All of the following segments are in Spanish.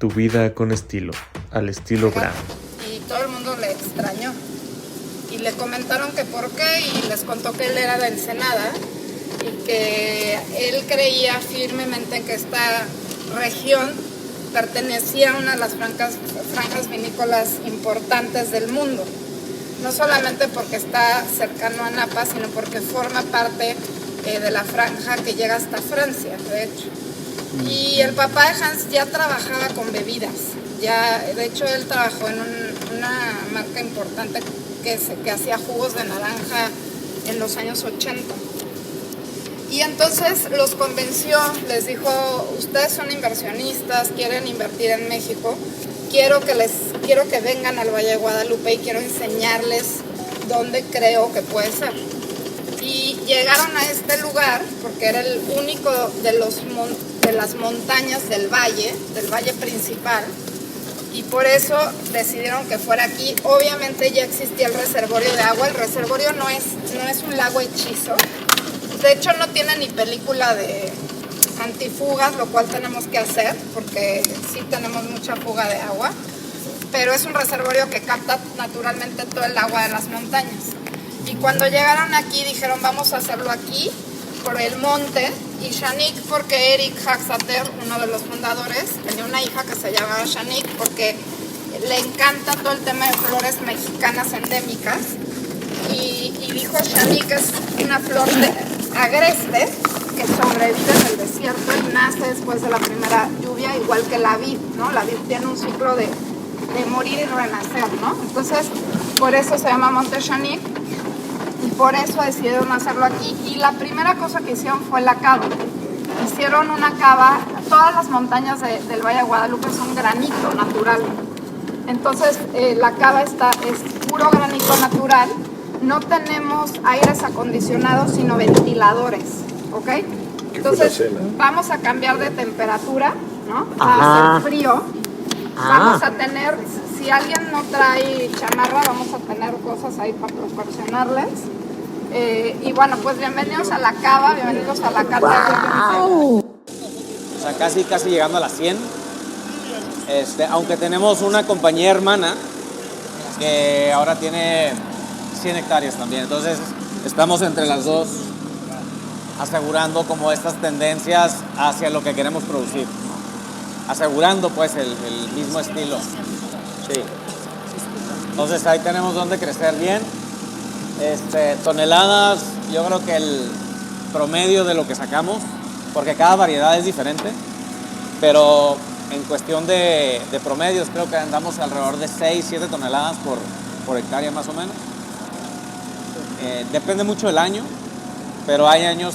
Tu vida con estilo, al estilo Brand. Y todo el mundo le extrañó. Y le comentaron que por qué, y les contó que él era de Ensenada y que él creía firmemente que esta región pertenecía a una de las franjas vinícolas importantes del mundo. No solamente porque está cercano a Napa, sino porque forma parte de la franja que llega hasta Francia, de hecho. Y el papá de Hans ya trabajaba con bebidas. De hecho, él trabajó en una marca importante que hacía jugos de naranja en los años 80. Y entonces los convenció, les dijo, ustedes son inversionistas, quieren invertir en México, quiero que vengan al Valle de Guadalupe y quiero enseñarles dónde creo que puede ser. Y llegaron a este lugar porque era el único de las montañas del valle principal, y por eso decidieron que fuera aquí. Obviamente ya existía el reservorio de agua. El reservorio no es un lago hechizo. De hecho no tiene ni película de antifugas, lo cual tenemos que hacer porque sí tenemos mucha fuga de agua, pero es un reservorio que capta naturalmente todo el agua de las montañas. Y cuando llegaron aquí dijeron, vamos a hacerlo aquí por el monte. Y Shanique, porque Eric Haxater, uno de los fundadores, tenía una hija que se llamaba Shanique porque le encanta todo el tema de flores mexicanas endémicas. Y dijo, Shanique es una flor agreste que sobrevive en el desierto y nace después de la primera lluvia, igual que la vid, ¿no? La vid tiene un ciclo de morir y renacer, ¿no? Entonces, por eso se llama Monte Shanique. Y por eso decidieron hacerlo aquí. Y la primera cosa que hicieron fue la cava. Hicieron una cava. Todas las montañas del Valle de Guadalupe son granito natural. Entonces la cava es puro granito natural. No tenemos aires acondicionados, sino ventiladores, ¿ok? Entonces vamos a cambiar de temperatura, ¿no? Va a ser frío. Vamos a tener, si alguien no trae chamarra, vamos a tener cosas ahí para proporcionarles. Y bueno, pues bienvenidos a la cava, bienvenidos a la carta. Wow. O sea, casi llegando a las 100. Aunque tenemos una compañía hermana que ahora tiene 100 hectáreas también. Entonces, estamos entre las dos asegurando como estas tendencias hacia lo que queremos producir. Asegurando pues el mismo estilo. Sí. Entonces ahí tenemos donde crecer bien. Toneladas, yo creo que el promedio de lo que sacamos, porque cada variedad es diferente, pero en cuestión de promedios creo que andamos alrededor de 6-7 toneladas por hectárea más o menos. Depende mucho del año, pero hay años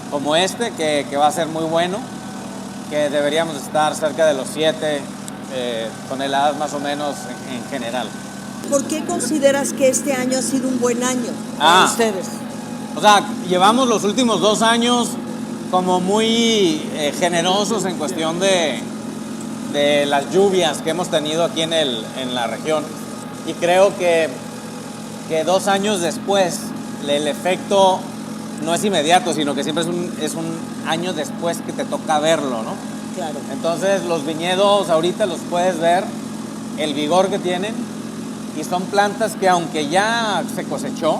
como que va a ser muy bueno, que deberíamos estar cerca de los 7 toneladas más o menos en general. ¿Por qué consideras que este año ha sido un buen año para ustedes? O sea, llevamos los últimos 2 años como muy generosos en cuestión de las lluvias que hemos tenido aquí en la región. Y creo que 2 años después el efecto no es inmediato, sino que siempre es un año después que te toca verlo, ¿no? Claro. Entonces los viñedos ahorita los puedes ver, el vigor que tienen, y son plantas que aunque ya se cosechó,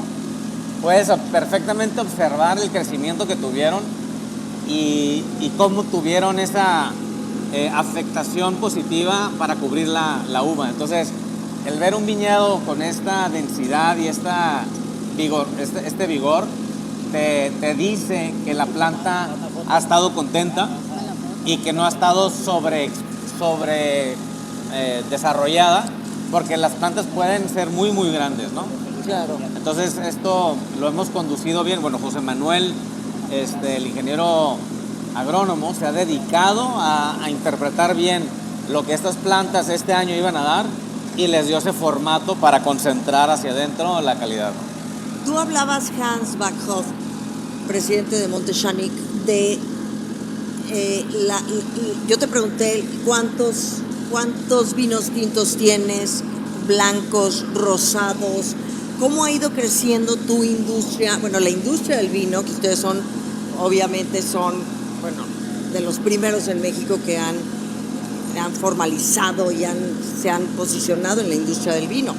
puedes perfectamente observar el crecimiento que tuvieron y cómo tuvieron esa afectación positiva para cubrir la uva. Entonces, el ver un viñedo con esta densidad y este vigor te dice que la planta ha estado contenta y que no ha estado sobre desarrollada, porque las plantas pueden ser muy, muy grandes, ¿no? Claro. Entonces, esto lo hemos conducido bien. Bueno, José Manuel, el ingeniero agrónomo, se ha dedicado a interpretar bien lo que estas plantas este año iban a dar y les dio ese formato para concentrar hacia adentro la calidad. Tú hablabas, Hans Backhoff, presidente de Monte Shanique, de yo te pregunté cuántos vinos tintos tienes, blancos, rosados, cómo ha ido creciendo tu industria, bueno, la industria del vino, que ustedes obviamente son, bueno, de los primeros en México que han han formalizado y se han posicionado en la industria del vino.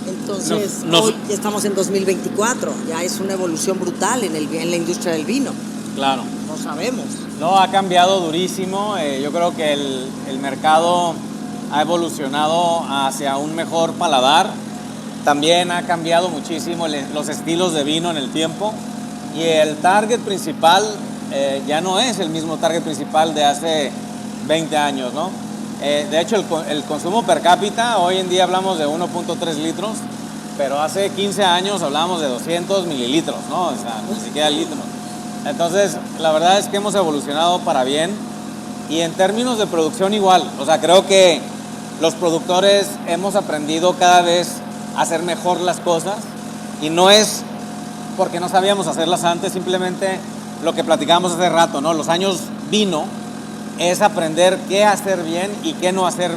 Entonces, hoy estamos en 2024, ya es una evolución brutal en la industria del vino. Claro. Lo sabemos. No, ha cambiado durísimo. Yo creo que el mercado ha evolucionado hacia un mejor paladar. También ha cambiado muchísimo los estilos de vino en el tiempo. Y el target principal ya no es el mismo target principal de hace 20 años, ¿no? De hecho, el consumo per cápita, hoy en día hablamos de 1.3 litros, pero hace 15 años hablábamos de 200 mililitros, ¿no? O sea, ni siquiera litros. Entonces, la verdad es que hemos evolucionado para bien. Y en términos de producción igual. O sea, creo que los productores hemos aprendido cada vez a hacer mejor las cosas. Y no es porque no sabíamos hacerlas antes, simplemente lo que platicábamos hace rato, ¿no? Los años vino es aprender qué hacer bien y qué no hacer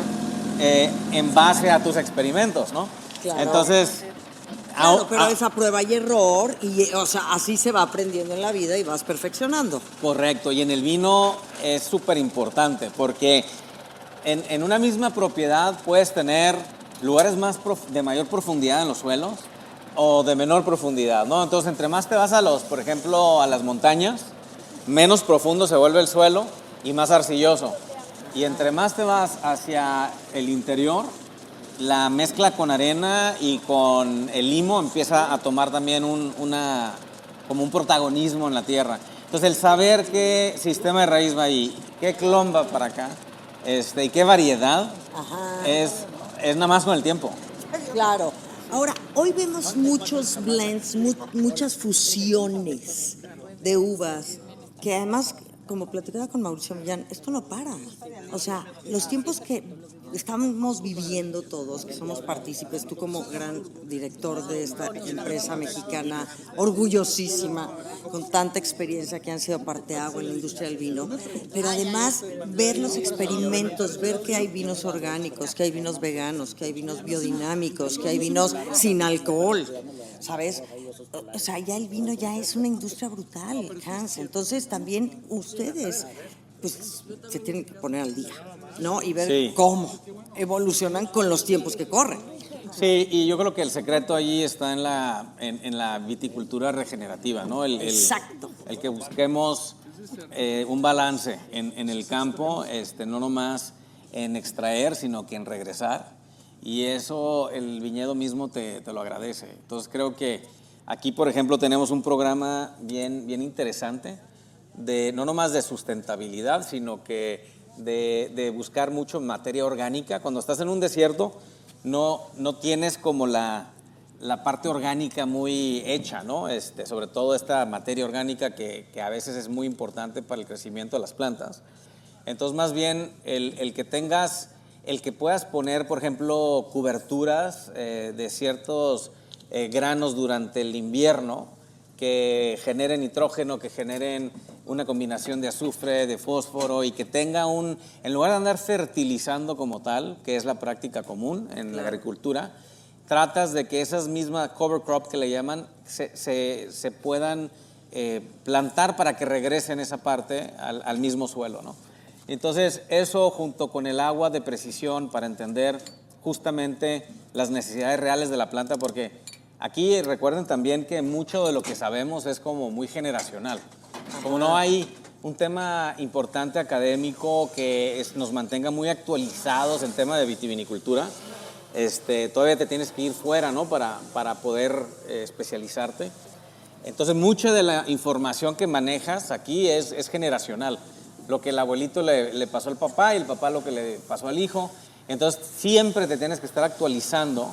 en base a tus experimentos, ¿no? Claro. Entonces... Claro, pero es a prueba y error, y o sea, así se va aprendiendo en la vida y vas perfeccionando. Correcto, y en el vino es súper importante, porque en una misma propiedad puedes tener lugares de mayor profundidad en los suelos o de menor profundidad, ¿no? Entonces, entre más te vas por ejemplo, a las montañas, menos profundo se vuelve el suelo y más arcilloso. Y entre más te vas hacia el interior, la mezcla con arena y con el limo empieza a tomar también como un protagonismo en la tierra. Entonces, el saber qué sistema de raíz va ahí, qué clon va para acá, y qué variedad, es nada más con el tiempo. Claro. Ahora, hoy vemos muchos blends, muchas fusiones de uvas, que además, como platicaba con Mauricio Millán, esto no para. O sea, los tiempos que estamos viviendo todos, que somos partícipes, tú como gran director de esta empresa mexicana, orgullosísima, con tanta experiencia que han sido parteaguas en la industria del vino, pero además ver los experimentos, ver que hay vinos orgánicos, que hay vinos veganos, que hay vinos biodinámicos, que hay vinos sin alcohol, ¿sabes? O sea, ya el vino ya es una industria brutal, Hans. Entonces también ustedes pues se tienen que poner al día, ¿no? Y ver cómo evolucionan con los tiempos que corren. Sí, y yo creo que el secreto allí está en la viticultura regenerativa, ¿no? Exacto. El que busquemos un balance en el campo, no nomás en extraer, sino que en regresar. Y eso el viñedo mismo te lo agradece. Entonces creo que aquí, por ejemplo, tenemos un programa bien interesante, no nomás de sustentabilidad, sino que de buscar mucho materia orgánica. Cuando estás en un desierto, no tienes como la parte orgánica muy hecha, ¿no? Sobre todo esta materia orgánica que a veces es muy importante para el crecimiento de las plantas. Entonces, más bien, el que puedas poner, por ejemplo, coberturas de ciertos granos durante el invierno que generen nitrógeno, que generen una combinación de azufre, de fósforo y que tenga en lugar de andar fertilizando como tal, que es la práctica común en la agricultura, tratas de que esas mismas cover crop que le llaman se puedan plantar para que regresen esa parte al mismo suelo, ¿no? Entonces, eso junto con el agua de precisión para entender justamente las necesidades reales de la planta, porque aquí recuerden también que mucho de lo que sabemos es como muy generacional. Como no hay un tema importante académico que nos mantenga muy actualizados en tema de vitivinicultura, todavía te tienes que ir fuera, ¿no? Para poder especializarte. Entonces, mucha de la información que manejas aquí es generacional. Lo que el abuelito le pasó al papá y el papá lo que le pasó al hijo. Entonces, siempre te tienes que estar actualizando.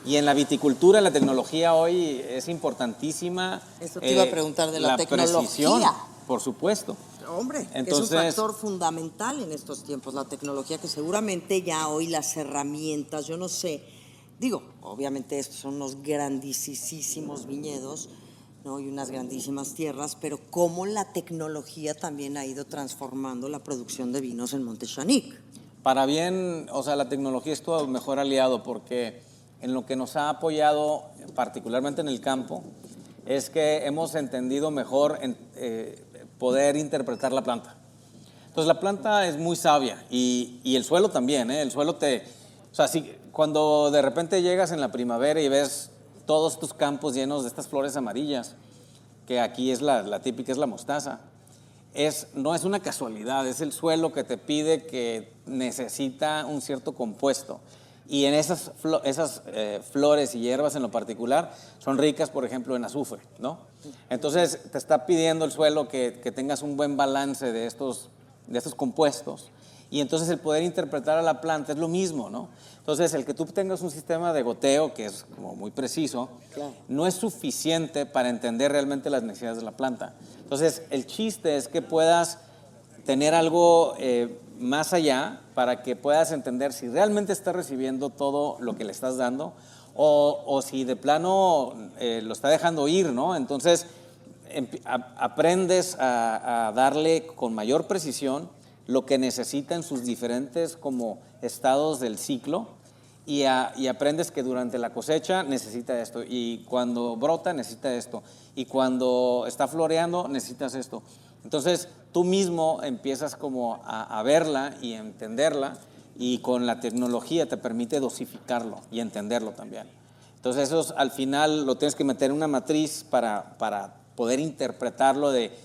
Y en la viticultura, la tecnología hoy es importantísima. Eso te iba a preguntar de la tecnología. Precisión, por supuesto. Hombre, entonces, es un factor fundamental en estos tiempos, la tecnología, que seguramente ya hoy las herramientas, yo no sé, digo, obviamente estos son unos grandísimos viñedos, ¿no? Y unas grandísimas tierras, pero cómo la tecnología también ha ido transformando la producción de vinos en Monte-Xanic. Para bien, o sea, la tecnología es tu mejor aliado, porque en lo que nos ha apoyado, particularmente en el campo, es que hemos entendido mejor poder interpretar la planta. Entonces la planta es muy sabia y el suelo también, ¿eh? El suelo o sea, cuando de repente llegas en la primavera y ves todos estos campos llenos de estas flores amarillas, que aquí es la típica, es la mostaza, no es una casualidad, es el suelo que te pide que necesita un cierto compuesto. Y en esas flores y hierbas en lo particular son ricas, por ejemplo, en azufre, ¿no? Entonces te está pidiendo el suelo que tengas un buen balance de estos compuestos. Y entonces el poder interpretar a la planta es lo mismo, ¿no? Entonces el que tú tengas un sistema de goteo que es como muy preciso, claro, no es suficiente para entender realmente las necesidades de la planta. Entonces el chiste es que puedas tener algo más allá para que puedas entender si realmente está recibiendo todo lo que le estás dando o si de plano lo está dejando ir, ¿no? Entonces aprendes a darle con mayor precisión lo que necesita en sus diferentes como estados del ciclo y aprendes que durante la cosecha necesita esto y cuando brota necesita esto y cuando está floreando necesitas esto. Entonces tú mismo empiezas como a verla y a entenderla y con la tecnología te permite dosificarlo y entenderlo también. Entonces eso al final lo tienes que meter en una matriz para poder interpretarlo de,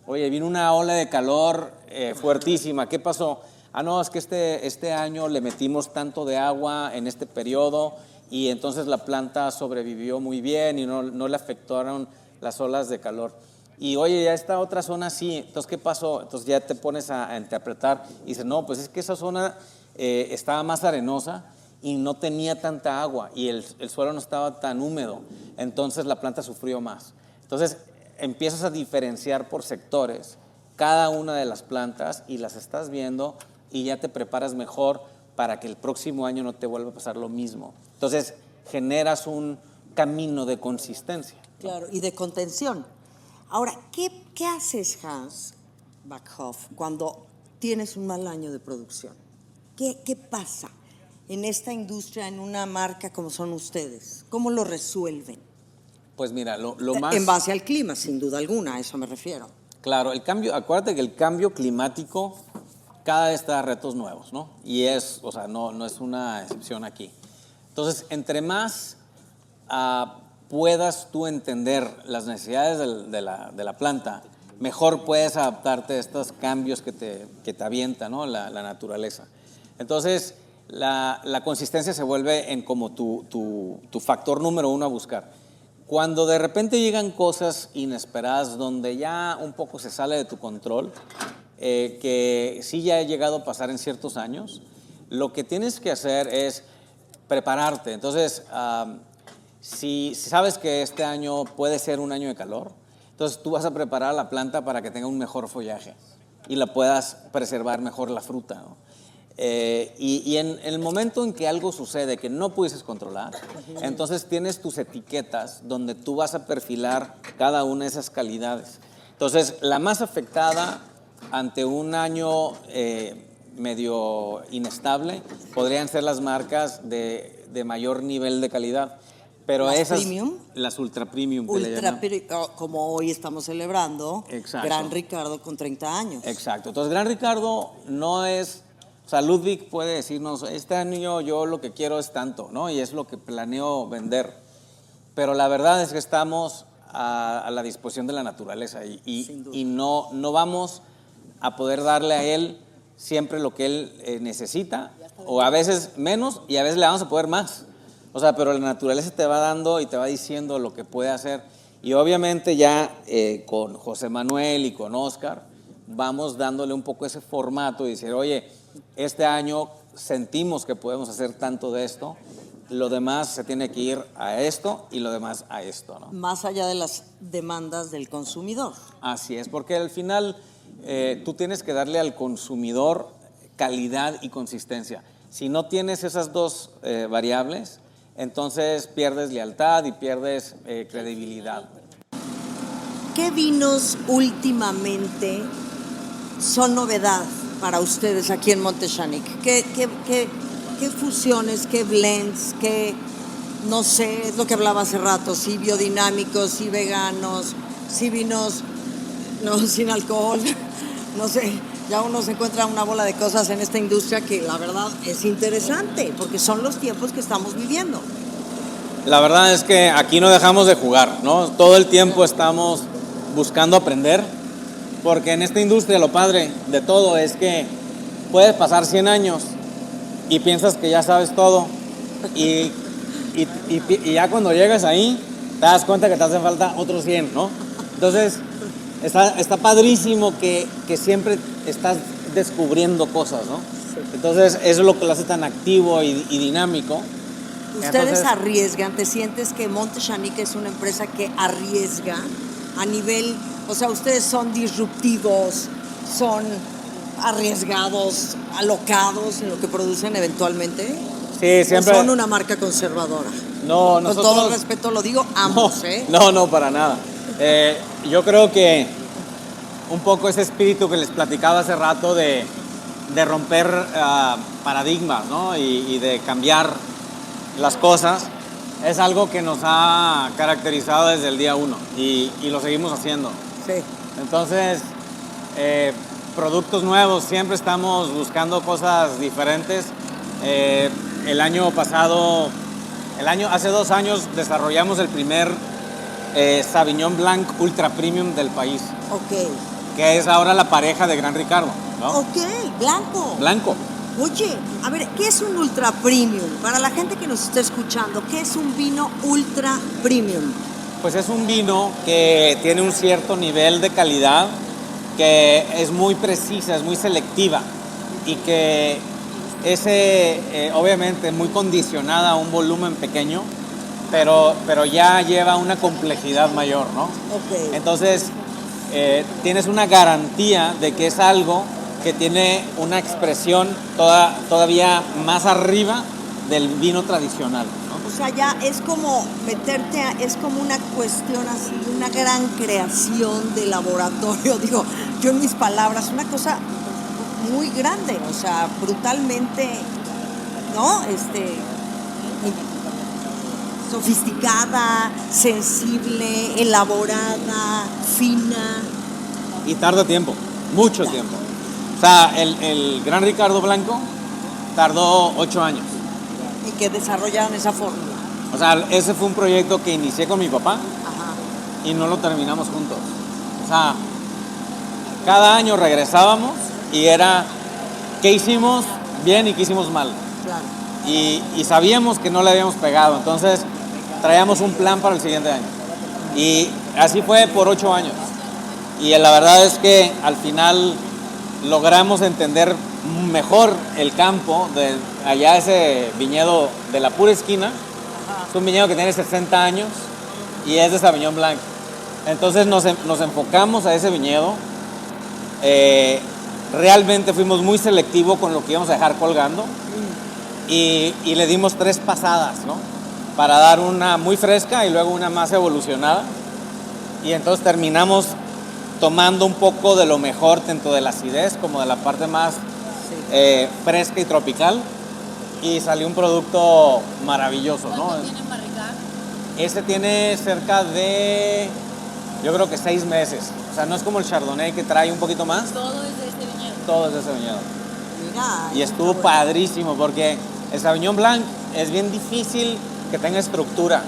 oye, vino una ola de calor fuertísima, ¿qué pasó? No, es que este año le metimos tanto de agua en este periodo y entonces la planta sobrevivió muy bien y no le afectaron las olas de calor. Y oye, ya esta otra zona sí, entonces ¿qué pasó? Entonces ya te pones a interpretar y dices, no, pues es que esa zona estaba más arenosa y no tenía tanta agua y el suelo no estaba tan húmedo, entonces la planta sufrió más. Entonces empiezas a diferenciar por sectores cada una de las plantas y las estás viendo y ya te preparas mejor para que el próximo año no te vuelva a pasar lo mismo. Entonces generas un camino de consistencia, ¿no? Claro, y de contención. Ahora, ¿qué haces, Hans Backhoff, cuando tienes un mal año de producción? ¿Qué pasa en esta industria, en una marca como son ustedes? ¿Cómo lo resuelven? Pues mira, lo más... En base al clima, sin duda alguna, a eso me refiero. Claro, acuérdate que el cambio climático cada vez da retos nuevos, ¿no? Y no es una excepción aquí. Entonces, entre más puedas tú entender las necesidades de la planta, mejor puedes adaptarte a estos cambios que te avienta, ¿no? la naturaleza. Entonces, la consistencia se vuelve en como tu factor número uno a buscar. Cuando de repente llegan cosas inesperadas donde ya un poco se sale de tu control, que sí ya ha llegado a pasar en ciertos años, lo que tienes que hacer es prepararte. Entonces, si sabes que este año puede ser un año de calor, entonces tú vas a preparar la planta para que tenga un mejor follaje y la puedas preservar mejor la fruta, ¿no? Y en el momento en que algo sucede que no pudieses controlar, entonces tienes tus etiquetas donde tú vas a perfilar cada una de esas calidades. Entonces, la más afectada ante un año medio inestable podrían ser las marcas de mayor nivel de calidad. Pero ¿Las esas, premium? Las ultra premium. Como hoy estamos celebrando, exacto. Gran Ricardo con 30 años. Exacto. Entonces, Gran Ricardo no es... O sea, Ludwig puede decirnos, este año yo lo que quiero es tanto, ¿no? Y es lo que planeo vender. Pero la verdad es que estamos a la disposición de la naturaleza y no vamos a poder darle a él siempre lo que él necesita, o a veces menos, y a veces le vamos a poder más. O sea, pero la naturaleza te va dando y te va diciendo lo que puede hacer. Y obviamente ya con José Manuel y con Oscar vamos dándole un poco ese formato y decir, oye, este año sentimos que podemos hacer tanto de esto, lo demás se tiene que ir a esto y lo demás a esto, ¿no? Más allá de las demandas del consumidor. Así es, porque al final tú tienes que darle al consumidor calidad y consistencia. Si no tienes esas dos variables, entonces pierdes lealtad y pierdes credibilidad. ¿Qué vinos últimamente son novedad para ustedes aquí en Monte-Xanic? ¿Qué fusiones, qué blends, no sé, es lo que hablaba hace rato, si biodinámicos, si veganos, si vinos no sin alcohol, no sé, Ya uno se encuentra una bola de cosas en esta industria que la verdad es interesante, porque son los tiempos que estamos viviendo. La verdad es que aquí no dejamos de jugar, ¿no? Todo el tiempo estamos buscando aprender, porque en esta industria lo padre de todo es que puedes pasar 100 años y piensas que ya sabes todo, y ya cuando llegas ahí te das cuenta que te hace falta otros 100, ¿no? Entonces está padrísimo que siempre estás descubriendo cosas, ¿no? Entonces eso es lo que lo hace tan activo y dinámico. Ustedes Entonces, arriesgan, ¿te sientes que Monte Xanica es una empresa que arriesga a nivel, o sea, ustedes son disruptivos, son arriesgados, alocados en lo que producen eventualmente? sí, siempre. ¿O son una marca conservadora? No, Con nosotros. todo el respeto lo digo, ambos, ¿eh? No, para nada. Yo creo que un poco ese espíritu que les platicaba hace rato de romper paradigmas, ¿no? Y de cambiar las cosas, es algo que nos ha caracterizado desde el día 1 y lo seguimos haciendo. Sí. Entonces, productos nuevos, siempre estamos buscando cosas diferentes. El año pasado, hace 2 años, desarrollamos el primer Sauvignon Blanc Ultra Premium del país, Ok. que es ahora la pareja de Gran Ricardo, ¿no? Ok, blanco. Blanco. Oye, a ver, ¿qué es un ultra premium? Para la gente que nos está escuchando, ¿qué es un vino ultra premium? Pues es un vino que tiene un cierto nivel de calidad, que es muy precisa, es muy selectiva y que es obviamente muy condicionada a un volumen pequeño, pero ya lleva una complejidad mayor, ¿no? Ok. Entonces, tienes una garantía de que es algo que tiene una expresión todavía más arriba del vino tradicional, ¿no? O sea, ya es como meterte, es como una cuestión así, una gran creación de laboratorio, digo, yo en mis palabras, una cosa muy grande, o sea, brutalmente, ¿no? Sofisticada, sensible, elaborada, fina. Y tarda tiempo, mucho tiempo. O sea, el Gran Ricardo Blanco tardó 8 años. Y que desarrollaron esa fórmula. O sea, ese fue un proyecto que inicié con mi papá Ajá. y no lo terminamos juntos. O sea, cada año regresábamos y era qué hicimos bien y qué hicimos mal. Claro. Y sabíamos que no le habíamos pegado, entonces traíamos un plan para el siguiente año. Y así fue por 8 años. Y la verdad es que al final logramos entender mejor el campo de allá, ese viñedo de la pura esquina. Es un viñedo que tiene 60 años y es de Sauvignon Blanc. Entonces nos enfocamos a ese viñedo. Realmente fuimos muy selectivos con lo que íbamos a dejar colgando y le dimos 3 pasadas, ¿no? Para dar una muy fresca y luego una más evolucionada. Y entonces terminamos tomando un poco de lo mejor, tanto de la acidez como de la parte más fresca y tropical, y salió un producto maravilloso, ¿no? ¿Cuánto tiene en barrica? Este tiene cerca de, yo creo que 6 meses. O sea, no es como el Chardonnay que trae un poquito más. Todo es de este viñedo. Todo es de ese viñedo. Mira. Y estuvo padrísimo porque el Sauvignon Blanc es bien difícil que tenga estructura.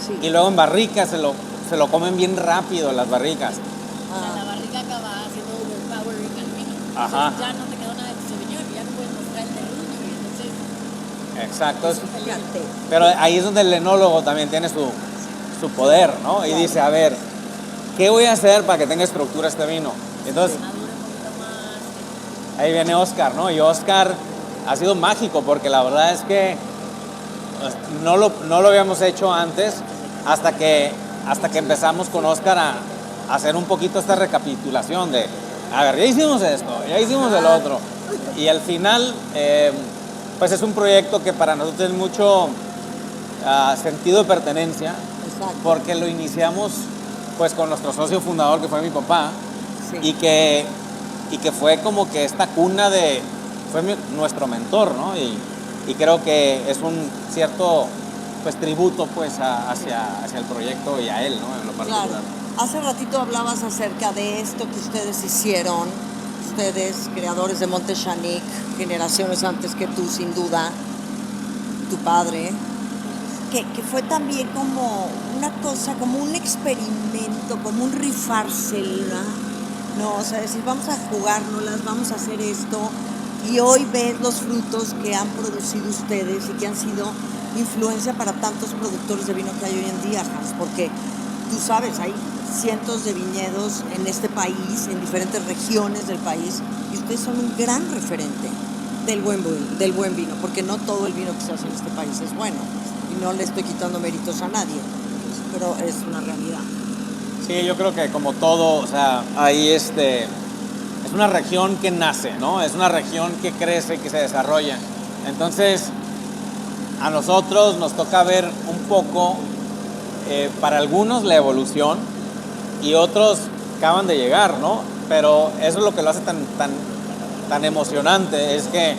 Sí. Y luego en barricas se lo comen bien rápido las barricas. La barrica acaba haciendo overpowering al vino. Ajá. Entonces ya no te quedó nada de tu Sauvignon, ya no puedes mostrar el terruño. Y entonces Exacto. Fíjate. Pero ahí es donde el enólogo también tiene su poder, ¿no? Y dice, a ver, ¿qué voy a hacer para que tenga estructura este vino? Entonces, madura un poquito más. ahí viene Oscar, ¿no? Y Oscar ha sido mágico porque la verdad es que no lo habíamos hecho antes hasta que empezamos con Oscar a hacer un poquito esta recapitulación de, a ver, ya hicimos esto, ya hicimos el otro. Y al final, pues es un proyecto que para nosotros es mucho sentido de pertenencia, Exacto. porque lo iniciamos pues con nuestro socio fundador, que fue mi papá, Sí. y que fue como que esta cuna fue nuestro mentor, ¿no? Y creo que es un cierto pues tributo pues hacia el proyecto y a él, ¿no? En lo particular. Claro. Hace ratito hablabas acerca de esto que ustedes hicieron ustedes, creadores de Monte-Chanic, generaciones antes que tú, sin duda, tu padre, que fue también como una cosa, como un experimento, como un rifársela, ¿no? O sea, decir, vamos a jugárnoslas, vamos a hacer esto, y hoy ves los frutos que han producido ustedes y que han sido influencia para tantos productores de vino que hay hoy en día, Hans, porque tú sabes, hay cientos de viñedos en este país, en diferentes regiones del país, y ustedes son un gran referente del buen vino, porque no todo el vino que se hace en este país es bueno, y no le estoy quitando méritos a nadie, pero es una realidad. Sí, yo creo que como todo, o sea, ahí es una región que nace, ¿no? Es una región que crece, que se desarrolla. Entonces, a nosotros nos toca ver un poco, para algunos la evolución y otros acaban de llegar, ¿no? Pero eso es lo que lo hace tan emocionante, es que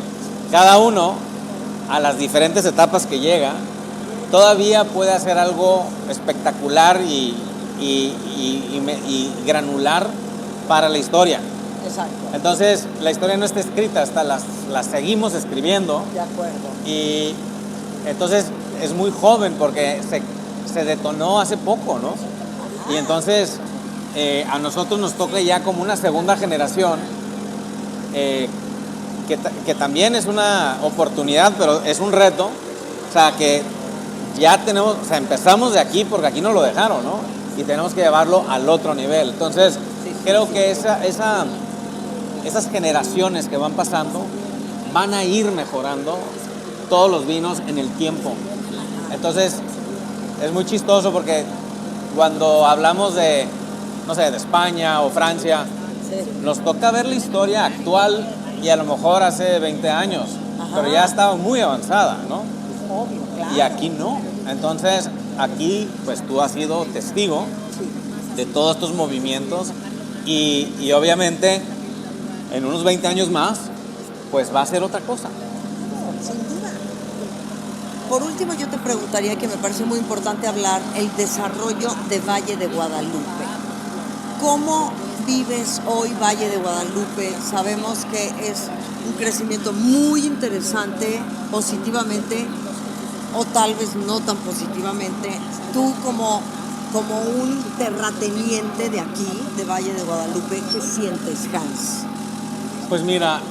cada uno, a las diferentes etapas que llega, todavía puede hacer algo espectacular y granular para la historia. Exacto. Entonces, la historia no está escrita, la seguimos escribiendo. De acuerdo. Y entonces es muy joven porque se detonó hace poco, ¿no? Y entonces a nosotros nos toca ya como una segunda generación, que también es una oportunidad, pero es un reto. O sea, que ya tenemos, o sea, empezamos de aquí porque aquí nos lo dejaron, ¿no? Y tenemos que llevarlo al otro nivel. Entonces, creo que esas generaciones que van pasando van a ir mejorando todos los vinos en el tiempo. Entonces, es muy chistoso porque cuando hablamos de, no sé, de España o Francia, nos toca ver la historia actual y a lo mejor hace 20 años, pero ya estaba muy avanzada, ¿no? Obvio, claro. Y aquí no. Entonces, aquí, pues tú has sido testigo de todos estos movimientos y obviamente en unos 20 años más, pues va a ser otra cosa. Sin duda. Por último, yo te preguntaría, que me parece muy importante hablar, el desarrollo de Valle de Guadalupe. ¿Cómo vives hoy Valle de Guadalupe? Sabemos que es un crecimiento muy interesante, positivamente, o tal vez no tan positivamente. Tú como un terrateniente de aquí, de Valle de Guadalupe, ¿qué sientes, Hans? Pues mira,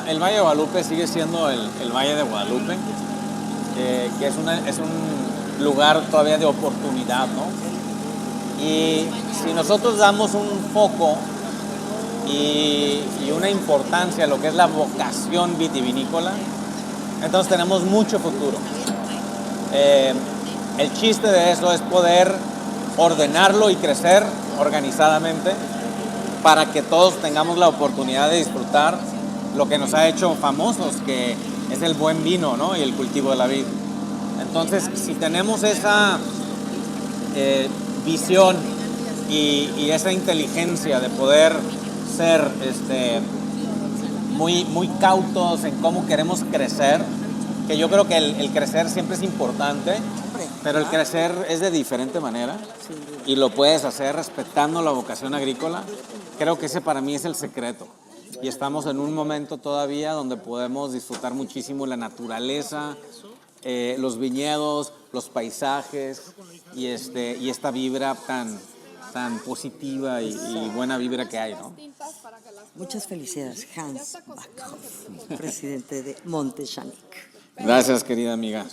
el Valle de Guadalupe sigue siendo el Valle de Guadalupe, que es un lugar todavía de oportunidad, ¿no? Y si nosotros damos un foco y una importancia a lo que es la vocación vitivinícola, entonces tenemos mucho futuro. El chiste de eso es poder ordenarlo y crecer organizadamente para que todos tengamos la oportunidad de disfrutar lo que nos ha hecho famosos, que es el buen vino, ¿no? Y el cultivo de la vid. Entonces, si tenemos esa visión y esa inteligencia de poder ser muy cautos en cómo queremos crecer, que yo creo que el crecer siempre es importante, pero el crecer es de diferente manera y lo puedes hacer respetando la vocación agrícola. Creo que ese para mí es el secreto. Y estamos en un momento todavía donde podemos disfrutar muchísimo la naturaleza, los viñedos, los paisajes y esta vibra tan positiva y buena vibra que hay, ¿no? Muchas felicidades, Hans Backhoff, presidente de Monte-Chanic. Gracias, querida amiga.